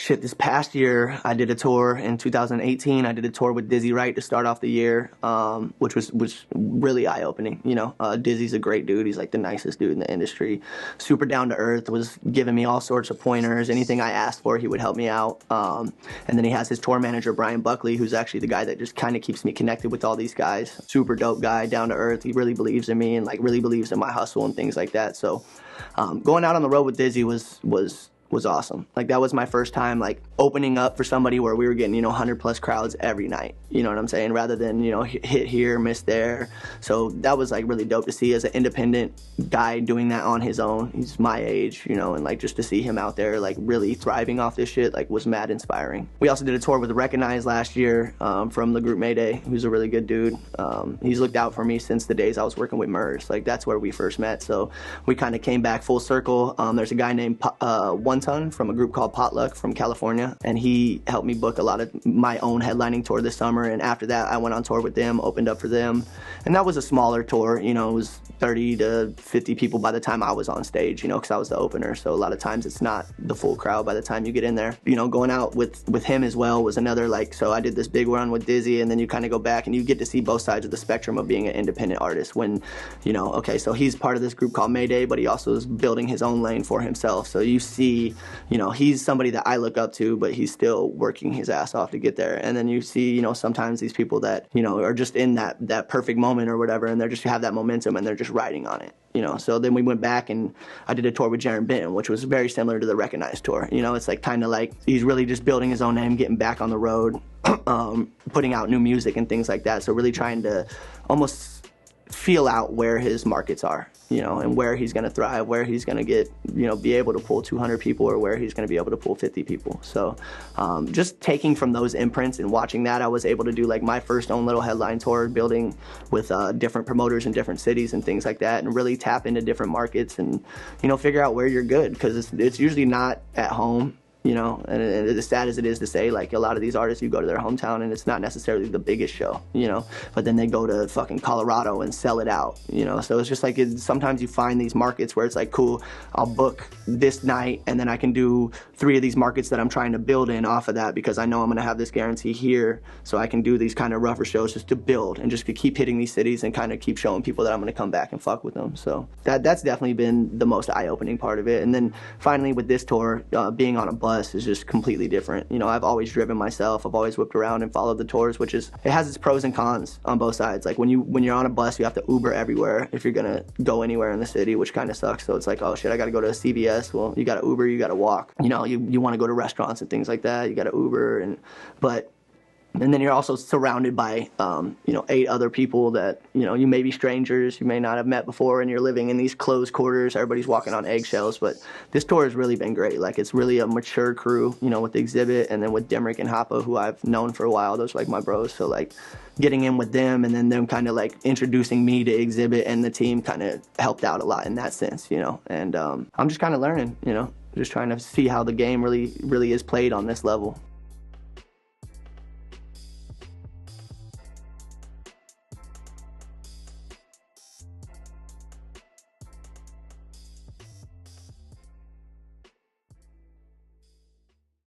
Shit, this past year I did a tour in 2018. I did a tour with Dizzy Wright to start off the year, which was really eye-opening. You know, Dizzy's a great dude. He's like the nicest dude in the industry. Super down to earth, was giving me all sorts of pointers. Anything I asked for, he would help me out. And then he has his tour manager, Brian Buckley, who's actually the guy that just kind of keeps me connected with all these guys. Super dope guy, down to earth. He really believes in me and like really believes in my hustle and things like that. So going out on the road with Dizzy was awesome. Like that was my first time like opening up for somebody where we were getting, you know, 100+ crowds every night, you know what I'm saying, rather than, you know, hit here, miss there. So that was like really dope to see as an independent guy doing that on his own. He's my age, you know, and like just to see him out there like really thriving off this shit like was mad inspiring. We also did a tour with Recognize last year from the group Mayday, who's a really good dude. He's looked out for me since the days I was working with Murs. Like that's where we first met, so we kind of came back full circle. There's a guy named One Ton from a group called Potluck from California, and he helped me book a lot of my own headlining tour this summer. And after that I went on tour with them, opened up for them, and that was a smaller tour. You know, it was 30 to 50 people by the time I was on stage, you know, because I was the opener, so a lot of times it's not the full crowd by the time you get in there. You know, going out with him as well was another, like, so I did this big run with Dizzy, and then you kind of go back and you get to see both sides of the spectrum of being an independent artist when, you know, okay, so he's part of this group called Mayday, but he also is building his own lane for himself. So you see, you know, he's somebody that I look up to, but he's still working his ass off to get there. And then you see, you know, sometimes these people that, you know, are just in that perfect moment or whatever, and they're just have that momentum and they're just riding on it, you know. So then we went back and I did a tour with Jaron Benton, which was very similar to the Recognize tour. You know, it's like kind of like he's really just building his own name, getting back on the road, putting out new music and things like that. So really trying to almost feel out where his markets are, you know, and where he's going to thrive, where he's going to get, you know, be able to pull 200 people or where he's going to be able to pull 50 people. So just taking from those imprints and watching that, I was able to do like my first own little headline tour, building with different promoters in different cities and things like that, and really tap into different markets and, you know, figure out where you're good, because it's usually not at home. You know, and as sad as it is to say, like a lot of these artists, you go to their hometown and it's not necessarily the biggest show, you know, but then they go to fucking Colorado and sell it out, you know. So it's just like sometimes you find these markets where it's like, cool, I'll book this night and then I can do 3 of these markets that I'm trying to build in off of that, because I know I'm going to have this guarantee here, so I can do these kind of rougher shows just to build and just to keep hitting these cities and kind of keep showing people that I'm going to come back and fuck with them. So that's definitely been the most eye-opening part of it. And then finally with this tour, being on a bus is just completely different. You know, I've always driven myself. I've always whipped around and followed the tours, which is, it has its pros and cons on both sides. Like when you're on a bus, you have to Uber everywhere if you're gonna go anywhere in the city, which kind of sucks. So it's like, oh shit, I gotta go to a CVS. Well, you gotta Uber, you gotta walk. You know, you want to go to restaurants and things like that, you gotta Uber. And then you're also surrounded by, you know, 8 other people that, you know, you may be strangers, you may not have met before, and you're living in these closed quarters. Everybody's walking on eggshells. But this tour has really been great. Like, it's really a mature crew, you know, with the Exhibit, and then with Demrick and Hoppa, who I've known for a while. Those are like my bros. So like getting in with them and then them kind of like introducing me to Exhibit and the team kind of helped out a lot in that sense, you know. And I'm just kind of learning, you know, just trying to see how the game really is played on this level.